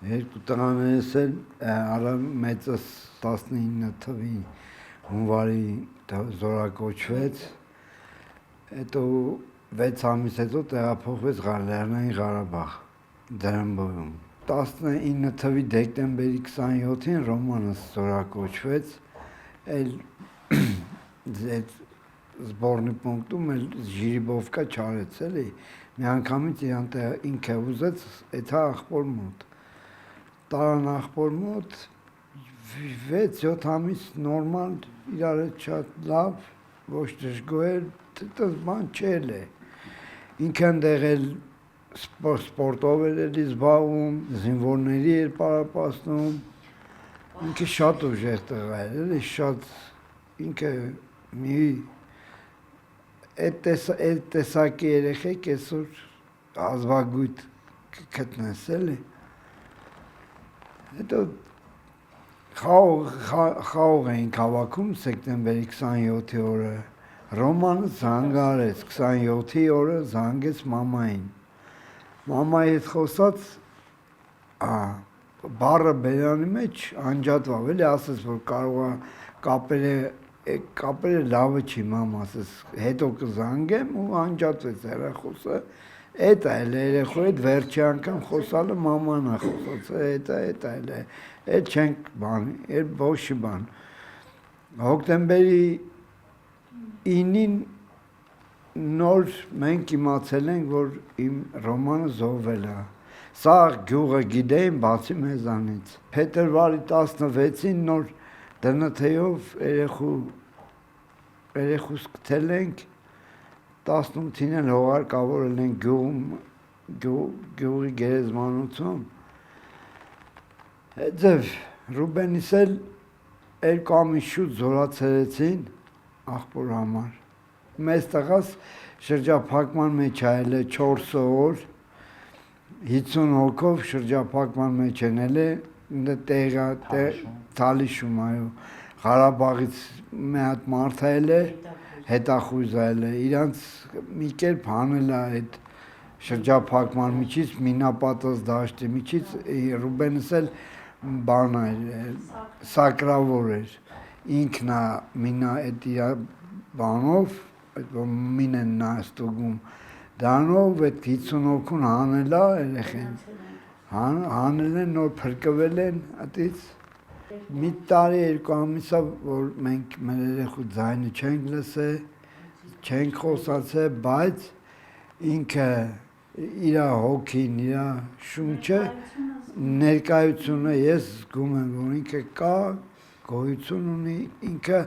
Երկու տղաներս էլ արա մեծս 19 թվին հունվարի զորակոչվեց, հետո 6 ամիս հետո տեղափոխվեց Լեռնային Ղարաբաղ, Դրամբոյում։ 19 թվի դեկտեմբերի 27-ին Ռոմանս զորակոչվեց, էլ զբորնի պունկտում էլ ժիրիբովկա չարեց էլի, մի անգամից ինքը ուզեց էթա աղբոր մոտ։ Տարան աղբոր մոտ 6-7 ամիս նորմալ իրար հետ շատ լավ, ոչ դժգոհեր, դες բան չէր է։ Ինքը ընդեղ էլ սպորտով էր էլի զբաղվում, զինվորների էր պարապացնում, ինքը շատ ուժեղ տղա էր էլի, շատ ինքը մի այդ տեսակի երեխեք այսօր ազվագույթ գտնես էլի։ Հետո խաղող էինք հավաքում սեպտեմբերի 27-ի օրը, Ռոմանը զանգարեց, 27-ի օրը զանգեց մամային, մամայի հետ խոսած, բառը բերանի մեջ անջատվավ, էլի ասեց, որ կարող է կապերը լավը չի, մամ ասեց, հետո կզանգեմ ու անջատվեց հեռախոսը, էդ այլ երեխու հետ վերջի անգամ խոսալը մաման է խոսած, էդ այլ է, էդ չենք բան, էդ ոչի բան։ Հոկտեմբերի 9-ին նոր մենք իմացել ենք, որ իմ Ռոմանը զոհվել է։ Սա գյուղը գիտեին բացի մեզանից։ Փետրվարի 16-ին նոր ԴՆԹ-ով երեխուս գտել ենք, 18-ին էլ հողարկավորել են գյուղի գերեզմանոցում։ Հետև Ռուբենիս էլ 2 ամիս շուտ զորացրեցին աղբոր համար։ Մեծ տղաս շրջափակման մեջ այլ է 4 օր, 50 հոգով շրջափակման մեջ ենել է Թալիշում, այո, Ղարաբաղից մի հատ մարդ այլ է, հետախույզ այլ է, իրանց մի կերպ հանել է այդ շրջափակման միջից, մինապատած դաշտի միջից, Ռուբենս էլ բան էր, սակրավոր էր, ինքն է մինա այդ իր բանով, մին են նա ստուգում, դրանով այդ 50 հոգուն հանել է երեխեն, հանել են, նոր փրկվել են ատից, մի տարի 2 ամիսա, որ մենք մեր երեխու ձայնը չենք լսել, չենք խոսացել, բայց ինքը իր հոգին, իր շունչը, ներկայությունը ես զգում եմ, որ ինքը կա, գոյություն ունի, ինքը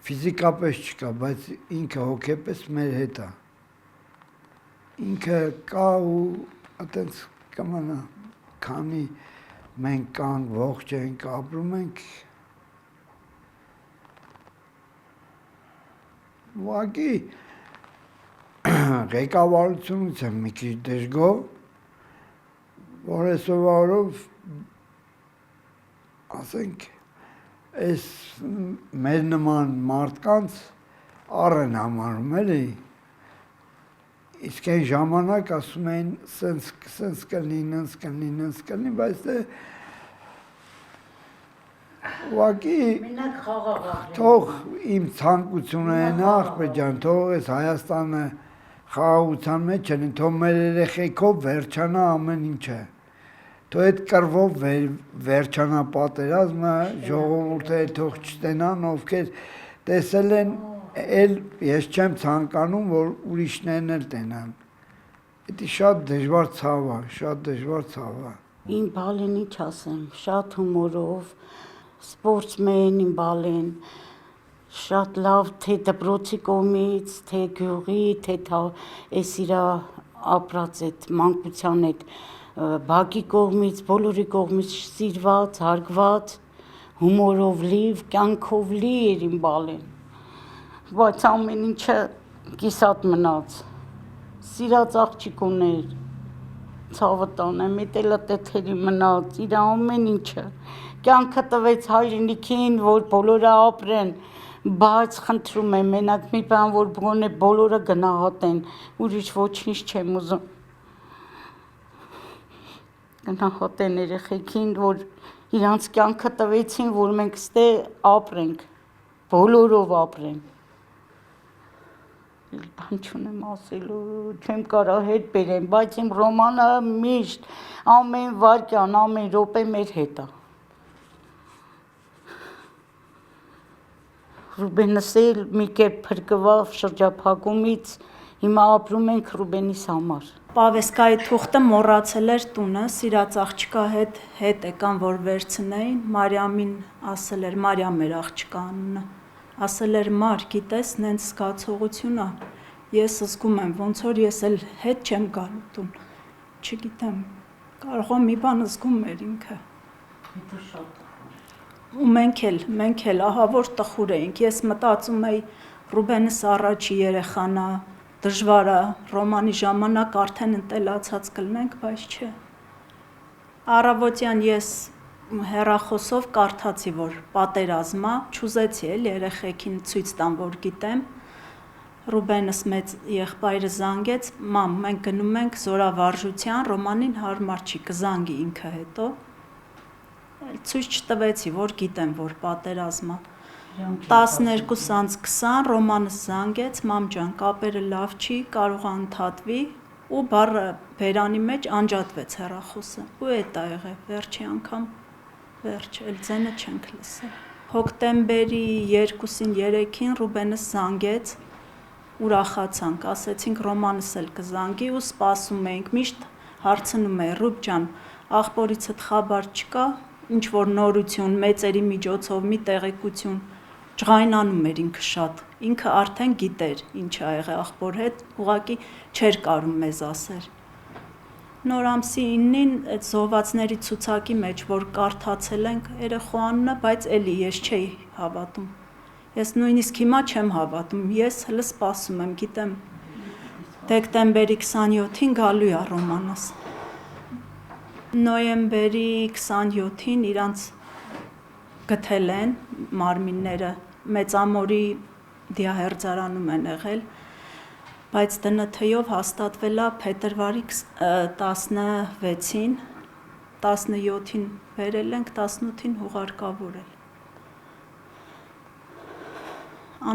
ֆիզիկապես չկա, բայց ինքը հոգեպես մեր հետ է։ Ինքը կա ու այտենց կմնա, քանի մենք կանք, ողջ ենք, ապրում ենք, ուղղակի ղեկավարությունից եմ մի քիչ դժգոհ, որ այսօրվա օրով, ասենք, այս մեր նման մարդկանց առ են համարում, էլի, իսկ այն ժամանակ ասում էին սենց կլինի, բայց ուղղակի թող իմ ցանկությունը են ախպեջան, թող այս Հայաստանը խաղաղության մեջ են, թող մեր երեխեքով վերջանա ամեն ինչը, թող այդ կռվով վերջանա պատերազմը, ժողովուրդը թող չտենան, ովքեր տեսել են, էլ ես չեմ ցանկանում, որ ուրիշներն էլ տենան, դա շատ դժվար ցավ է։ Իմ բալեն ինչ ասեմ, շատ հումորով, սպորտսմեն իմ բալեն, շատ լավ թե դպրոցի կողմից, թե գյուղի, թե այս իր ապրած այդ մանկության այդ բակի կողմից, բոլորի կողմից սիրված, հարգված, հումորով լի, կյանքով լի էր իմ բալեն, բայց ամեն ինչը կիսատ մնաց, սիրած աղջիկ ուներ, ցավը տանեմ, էտելա տեթերի մնաց, իր ամեն ինչը, կյանքը տվեց հայրենիքին, որ բոլորը ապրեն, բայց խնդրում եմ, մենակ մի բան, որ գոնե բոլորը գնահատեն, ուրիշ ոչինչ չեմ ուզում։ գնահատեն երեխեքին, որ իրանց կյանքը տվեցին, որ մենք ստե ապրենք, բոլորով ապրենք։ Բան չունեմ ասելու, չեմ կարող հետ բերեմ, բայց իմ Ռոմանը միշտ ամեն վայրկյան, ամեն րոպե մեր հետ է։ Ռուբենս էլ մի կերպ փրկվավ շրջափակումից, հիմա ապրում ենք Ռուբենիս համար։ Պավեսկայի թուղթը մոռացել էր տունը, սիրած աղջկա հետ եկան, որ վերցնեին, Մարիամին ասել էր, Մարիամ էր աղջկա անունը, ասել էր, Մար, գիտես, նենց զգացողություն է, ես զգում եմ, ոնց որ ես էլ հետ չեմ գալու տուն, չգիտեմ, կարող է մի բան զգում էր ինքը։ Ու մենք էլ ահա որ տխուր էինք, ես մտածում էի Ռուբենս առաջի երեխան է, դժվար է, Ռոմանի ժամանակ արդեն ընտելացած կլնենք, բայց չէ։ Առավոտյան ես հեռախոսով կարդացի, որ պատերազմ է, չուզեցի էլ երեխեքին ցույց տամ, որ գիտեմ։ Ռուբենս մեծ եղբայրը զանգեց, մամ, մենք գնում ենք զորավարժության, Ռոմանին հարմար չի, կզանգի ինքը հետո։ Ցույց չտվեցի, որ գիտեմ, որ պատերազմ է։ 12:20 Ռոմանս զանգեց, մամ ջան, կապերը լավ չի, կարող է ընդհատվի, ու բառը բերանի մեջ անջատվեց հեռախոսը։ Ու էդ ա եղել, վերջի անգամ, վերջ, էլ ձենը չենք լսել։ Հոկտեմբերի 2-ին 3-ին Ռուբենս զանգեց, ուրախացանք, ասեցինք Ռոմանս էլ կզանգի ու սպասում էինք, միշտ հարցնում էի, Ռուբ ջան, աղբորիցդ խաբար չկա, ինչ որ նորություն, մեծերի միջոցով մի տեղեկություն, ջղայնանում էր ինքը շատ, ինքը արդեն գիտեր ինչ ա եղել աղբոր հետ, ուղղակի չէր կարում մեզ ասեր։ Նոր ամսի 9-ին այդ զոհվածների ցուցակի մեջ, որ կարդացել ենք երեխու անունը, բայց էլի ես չէի հավատում։ Ես նույնիսկ հիմա չեմ հավատում, ես հələ սպասում եմ, գիտեմ, դեկտեմբերի 27-ին գալու է Ռոմանս։ Նոյեմբերի 27-ին իրանց գտել են մարմինները, Մեծամորի դիահերձարանում են եղել, բայց ԴՆԹ-ով հաստատվել է փետրվարի 16-ին, 17-ին բերել ենք, 18-ին հուղարկավորել։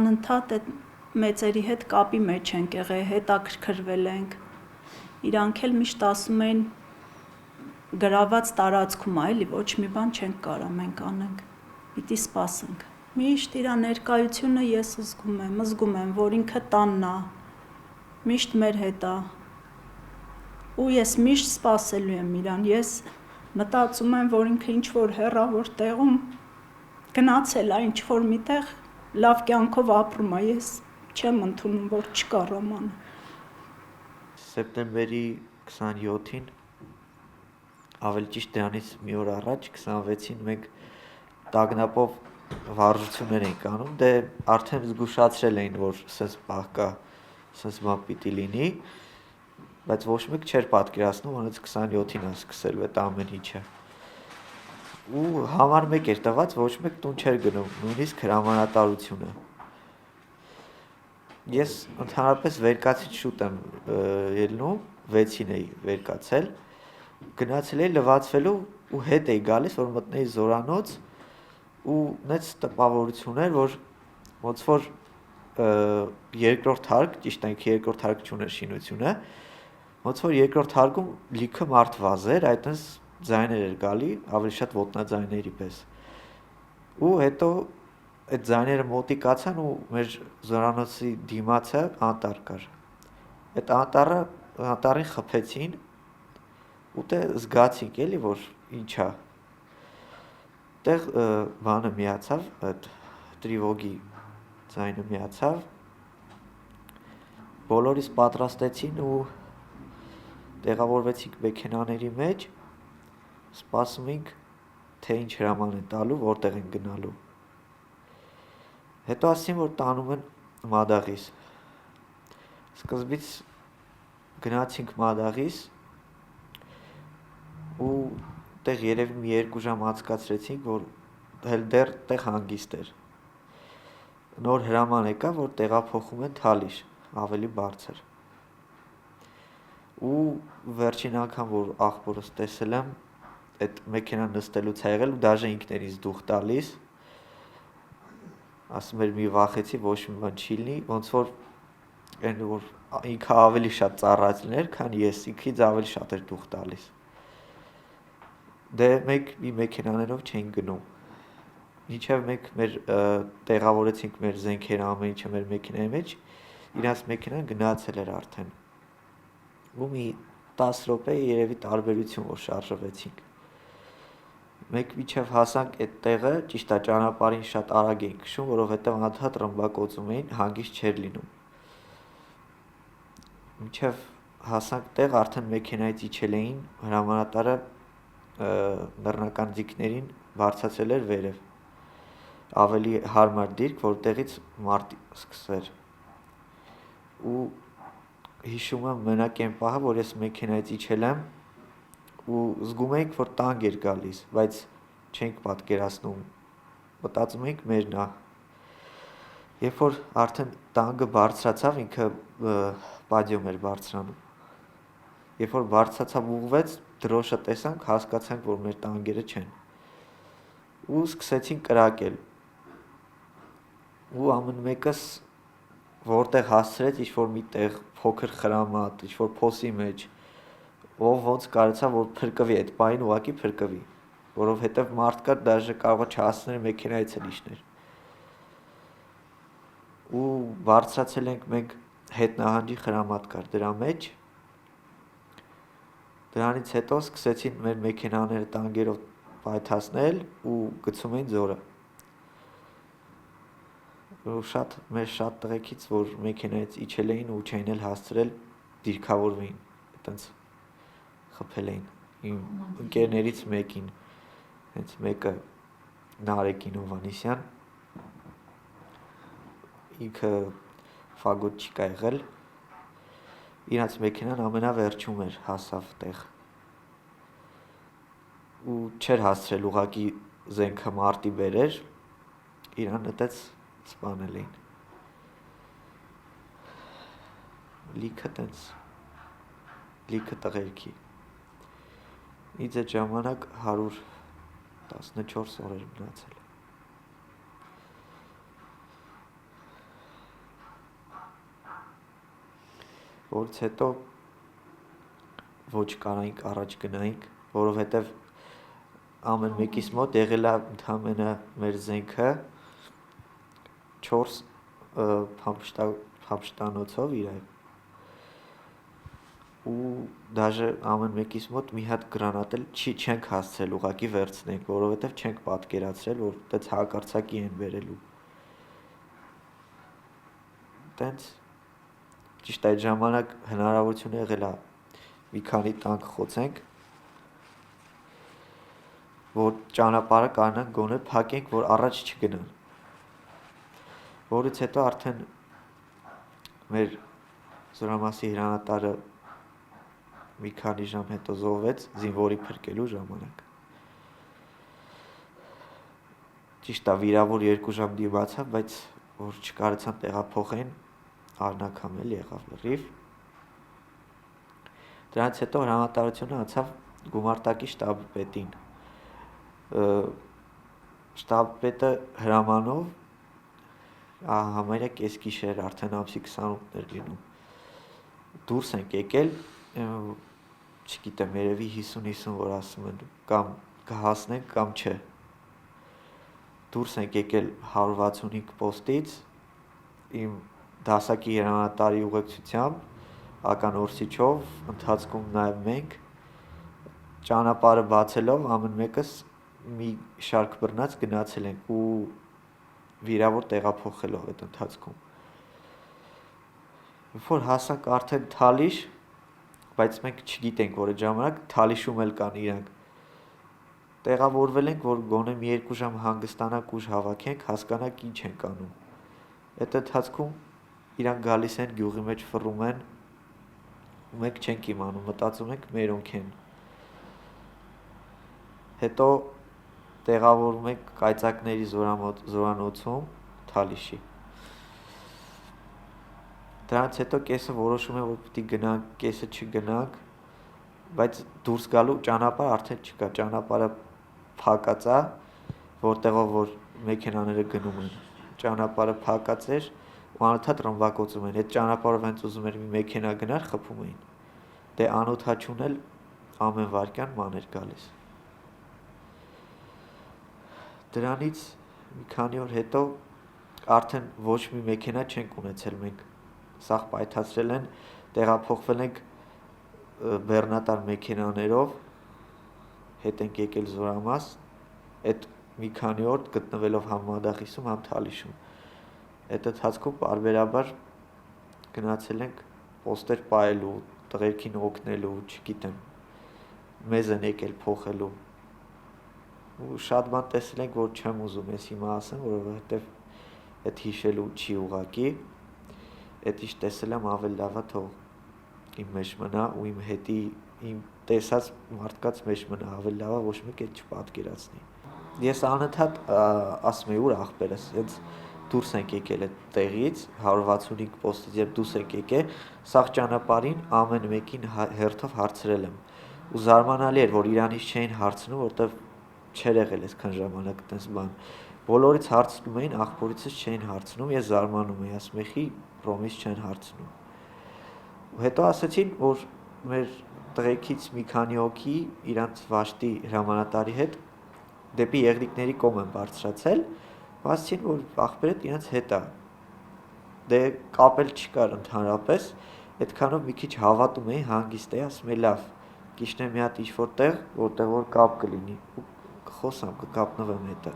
Անընդհատ այդ մեծերի հետ կապի մեջ ենք եղել, հետաքրքրվել ենք, իրանք էլ միշտ ասում էին գրաված տարածքում է, էլի ոչ մի բան չենք կարա մենք անենք, պիտի սպասենք։ Միշտ իր ներկայությունը ես զգում եմ, որ ինքը տանն է, միշտ մեր հետ է, ու ես միշտ սպասելու եմ իրան, ես մտածում եմ, որ ինքը ինչ-որ հեռավոր տեղում գնացել է ինչ-որ միտեղ, լավ կյանքով ապրում է, ես չեմ ընդունում, որ չկա Ռոմանը։ Սեպտեմբերի 27-ին, ավելի ճիշտ դրանից մի օր առաջ, 26-ին մենք տագնապով վարժություններ էինք անում, դե արդեն զգուշացրել էին, որ սենց պահ կա, սենց բան պիտի լինի, բայց ոչ մեկ չէր պատկերացնում, անց 27-ին է սկսել այդ ամեն ինչը։ Ու համար մեկ էր տված, ոչ մեկ տուն չէր գնում, նույնիսկ հրամանատարությունը։ Ես ընդհանրապես վերկացից շուտ եմ ելնում, 6-ին էի վերկացել, գնացել էի լվացվելու ու հետ էի գալիս, որ մտնեի զորանոց ու նենց տպավորություն էր, որ ոնց որ երկրորդ հարկ, ճիշտ այնք երկրորդ հարկ չուներ շինությունը, ոնց որ երկրորդ հարկում լիքը մարդ վազեր, այդպես ձայներ էր գալի, ավելի շատ ոտնաձայների պես։ Ու հետո այդ ձայները մոտիկացան ու մեր զորանոցի դիմացը անտառ կար։ Այդ անտառին խփեցին ու դե զգացինք էլի, որ ինչա։ Տեղ բանը միացավ, այդ տրիվոգի ձայնը միացավ, բոլորիս պատրաստեցին ու տեղավորվեցինք մեքենաների մեջ, սպասում ենք, թե ինչ հրաման են տալու, որտեղ են գնալու։ Հետո ասին, որ տանում են Մադաղիս։ Սկզբից գնացինք Մադաղիս ու տեղ երևի մի 2 ժամ անցկացրեցինք, որ դեռ տեղ հանգիստ էր։ Նոր հրաման եկա, որ տեղափոխում են Թալիշ, ավելի բարձր։ ու վերջին անգամ որ աղբորս տեսել եմ այդ մեքենան նստելուց ա եղել ու դաժե ինքն էր ինձ դուխ տալիս ասում էր մի վախեցի ոչ մի բան չի լինի ոնց որ այն որ ինքը ավելի շատ ծառայած լիներ քան ես ինքից ավելի շատ էր դուխ տալիս դե մենք մի մեքենաներով չենք գնում Մինչև մենք մեր տեղավորեցինք մեր զենքերը ամեն ինչը մեր մեքենայի մեջ, իրանց մեքենան գնացել էր արդեն։ Ու մի 10 րոպե երևի տարբերություն որ շարժվեցինք։ Մենք մինչև հասանք այդ տեղը, ճիշտ է ճանապարհին շատ արագ էինք քշում, որովհետև անդադ ռմբակոծում էին, հանգիստ չէր լինում։ Մինչև հասանք տեղ, արդեն մեքենայից իջել էին, հրամանատարը նռնական ձիգներին բարձրացել էր վերև։ Ավելի հարմար դիրք, որտեղից մարտի սկսվեր։ Ու հիշում եմ մենակ այն պահը, որ ես մեքենայից իջել եմ ու զգում էինք, որ տանկ էր գալիս, բայց չենք պատկերացնում։ Մտածում էինք մերն է։ Երբ որ արդեն տանկը բարձրացավ, ինքը պադիոմ էր բարձրանում։ Երբ որ բարձրացավ ուղղվեց, դրոշը տեսանք, հասկացանք, որ մեր տանկերը չեն։ Ու սկսեցին կրակել։ Ու ամեն մեկս որտեղ հասցրեց ինչ-որ մի տեղ փոքր խրամատ, ինչ-որ փոսի մեջ, ով ոնց կարեցավ, որ փրկվի այդ պահին ուղակի փրկվի, որովհետև մարդկա դաժե կարող է չհասցներ մեքենայից էլ իջներ։ Ու բարձրացել ենք մենք հետնահանջի խրամատ կար դրա մեջ։ Դրանից հետո սկսեցին մեր մեքենաները տանկերով պայթացնել ու գցում էին ձորը։ Մեր շատ տղեկից, որ մեքենայից իջել էին ու չէին էլ հասցրել դիրքավորվեին, այտենց խփել էին իմ ընկերներից մեկին, հենց մեկը Նարեկին Հովանեսյան, ինքը ֆագոտչիկ ա եղել, իրանց մեքենան ամենավերջում էր հասավ տեղ ու չէր հասցրել ուղակի զենքը մարտի բերեր, իրան նտեց սպանել էին։ Լիքը տղերքի։ Ինձ այդ ժամանակ 114 օր էր մնացել։ Որից հետո ոչ կարայինք առաջ գնայինք, որովհետև ամեն մեկիս մոտ եղել է ընդամենը մեր զենքը 4 փամփշտանոցով իրայ ու դաժե ամեն մեկիս մոտ մի հատ գրանատ էլ չենք հասցրել ուղակի վերցնենք, որովհետև չենք պատկերացրել, որ այդպես հակարծակի են վերելու։ Տենց ճիշտ այդ ժամանակ հնարավորություն եղել է մի քանի տանկ խոցենք, որ ճանապարհը կանանք գոնե փակենք, որ առաջ չգնան։ Որից հետո արդեն մեր զորամասի հրանատարը մի քանի ժամ հետո զոհվեց զինվորի փրկելու ժամանակ։ Ճիշտ է վիրավոր 2 ժամ դիմացավ, բայց որ չկարեցան տեղափոխեն, արնակամ էլ եղավ լրիվ։ Դրանից հետո հրամանատարությունը անցավ գումարտակի շտաբի պետին։ Շտաբի պետը հրամանով համարյա կես գիշեր արդեն ամսի 28-ներ լինում։ Դուրս ենք եկել, չգիտեմ, երևի 50-50 որ ասում են, կամ կհասնենք կամ չէ։ Դուրս ենք եկել 165 պոստից, իմ դասակի հրամանատարի ուղեկցությամբ, ականորսիչով, ընթացքում նաև մենք, ճանապարհը բացելով ամեն մեկս մի շարք բռնած գնացել ենք ու վիրավոր տեղափոխելով այդ ընթացքում։ Որ հասանք արդեն Թալիշ, բայց մենք չգիտենք, որ այդ ժամանակ Թալիշում էլ կան իրանք։ Տեղավորվել ենք, որ գոնե մի 2 ժամ հանգստանանք ուժ հավաքենք, հասկանանք ինչ ենք անում։ Այդ ընթացքում իրանք գալիս են գյուղի մեջ ֆռում են, ու մենք չենք իմանում, մտածում ենք մերոնք են։ Հետո տեղավորվում ենք կայծակների զորանոցում Թալիշի։ Դրանից հետո կեսը որոշում է, որ պիտի գնանք, կեսը չգնանք, բայց դուրս գալու ճանապարհ արդեն չկա, ճանապարհը փակած է, որտեղով որ մեքենաները գնում են, ճանապարհը փակած էր ու անընդհատ ռմբակոծում են, այդ ճանապարհով հենց ուզում էր մի մեքենա գնար, խփում էին, դե անօթաչուն էլ ամեն վարքյան ման էր գալիս։ Դրանից մի քանի օր հետո արդեն ոչ մի մեքենա չենք ունեցել մենք, սաղ պայթացրել են, տեղափոխվել ենք բեռնատար մեքենաներով, հետ ենք եկել Զորամաս, այդ մի քանի օր գտնվելով համ Մադախիսում, համ Թալիշում, այդ ընթացքում պարբերաբար գնացել ենք պոստեր պահելու, տղերքին օգնելու, չգիտեմ, մեզ են եկել փոխելու, ու շատ բան տեսել ենք, որ չեմ ուզում ես հիմա ասեմ, որովհետև այդ հիշելու չի ուղակի, այդ ինչ տեսել եմ ավելի լավա թող իմ մեջ մնա ու իմ հետի իմ տեսած մարդկաց մեջ մնա, ավելի լավա ոչ մեկ այդ չպատկերացնի։ Ես անընդհատ ասում եի ուր ախպերս, հենց դուրս ենք եկել այդ տեղից, 165 պոստից երբ դուրս ենք եկել, սաղ ճանապարհին ամեն մեկին հերթով հարցրել եմ։ Ու զարմանալի էր, որ իրանից չէին հարցնում, որտեվ չէր եղել այսքան ժամանակ այդպես բան։ Բոլորից հարցնում էին, աղբորիցս չէին հարցնում, ես զարմանում էի, ասում էի, ռոմից չեն հարցնում։ Ու հետո ասացին, որ մեր տղեկից մի քանի հոգի իրանց վաշտի հրամանատարի հետ դեպի Եղնիկների կողմ են բարձրացել, ասացին, որ աղբերդ իրանց հետ է։ Դե կապել չկար ընդհանրապես, այդքանով մի քիչ հավատում էի, հանգիստ էի, ասում էի, լավ, կիշնեմ մի հատ ինչ-որ տեղ, որտեղ որ կապ կլինի, խոսամ, կկապնվեմ հետը։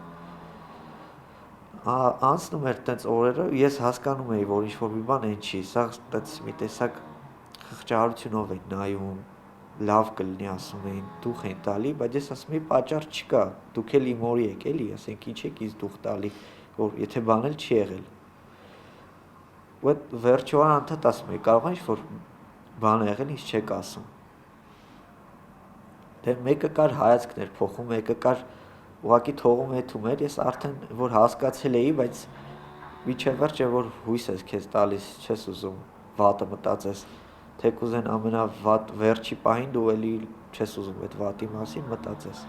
Անցնում էր տենց օրերը, ես հասկանում էի, որ ինչ-որ մի բան են չի, սա տենց մի տեսակ խղճահարությունով են նայում, լավ կլինի ասում էին, դուխ են տալի, բայց ես ասում էի, պատճառ չկա, դուք էլ իմ օրի եք էլի, ասենք ինչ եք ինձ դուխ տալի, որ եթե բան էլ չի եղել։ Ու այդ վերջո անդադ ասում էի, կարող է ինչ-որ բան եղել, ինձ չեք ասում։ Դե մեկը կար հայացքներ փոխում, մեկը կար ուղղակի թողում հետում էր, ես արդեն որ հասկացել էի, բայց միջև վերջը որ հույս ես քեզ տալիս, չես ուզում վատը մտածես, թեկուզ են ամենավատ վերջի պահին դու էլի չես ուզում այդ վատի մասին մտածես։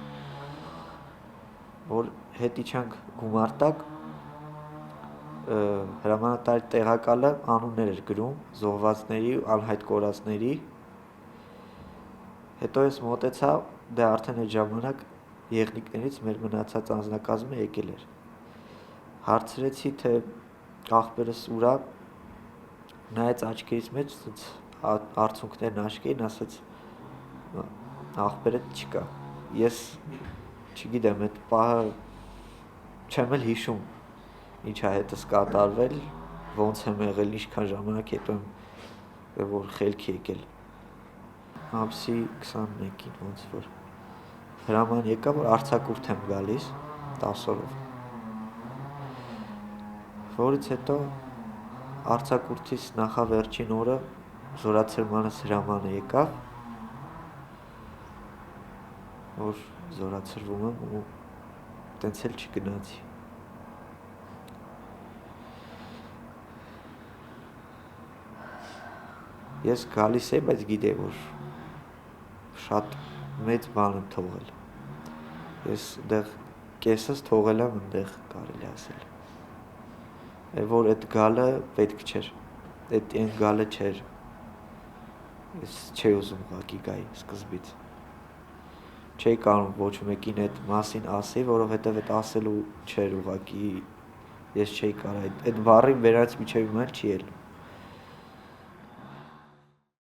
Որ հետ իջանք գումարտակ, հրամանատարի տեղակալը անուններ էր գրում, զոհվածների, անհայտ կորածների։ Հետո ես մոտեցա, դե արդեն այդ ժամանակ Եղնիկներից մեր մնացած անձնակազմը եկել էր։ Հարցրեցի, թե աղբերս ուրա, նայեց աչքերից մեջ, արցունքներն աչքերին, ասաց աղբերդ չկա։ Ես չգիտեմ, այդ պահը չեմ էլ հիշում, ինչա հետս կատարվել, ոնց եմ եղել, ինչքան ժամանակ հետո եմ որ խելքի եկել։ Ամսի 21-ին ոնց որ հրաման եկա, որ արձակուրդ եմ գալիս 10 օրով, որից հետո արձակուրդից նախավերջին օրը զորացրմանս հրամանը եկավ, որ զորացրվում եմ ու տենց էլ չգնացի։ Ես գալիս էի, բայց գիտեի, որ շատ մեծ բան եմ թողել։ Ես դեղ կեսս թողել եմ ընդեղ կարելի ասել։ Որ այդ գալը պետք չէր, այդ այն գալը չէր, ես չէի ուզում ուղղակի գայի սկզբից։ Չէի կարող ոչ մեկին այդ մասին ասի, որովհետև այդ ասելու չէր ուղղակի, ես չէի կարող, այդ բառի վերած միջև իմ էլ չի ելնում։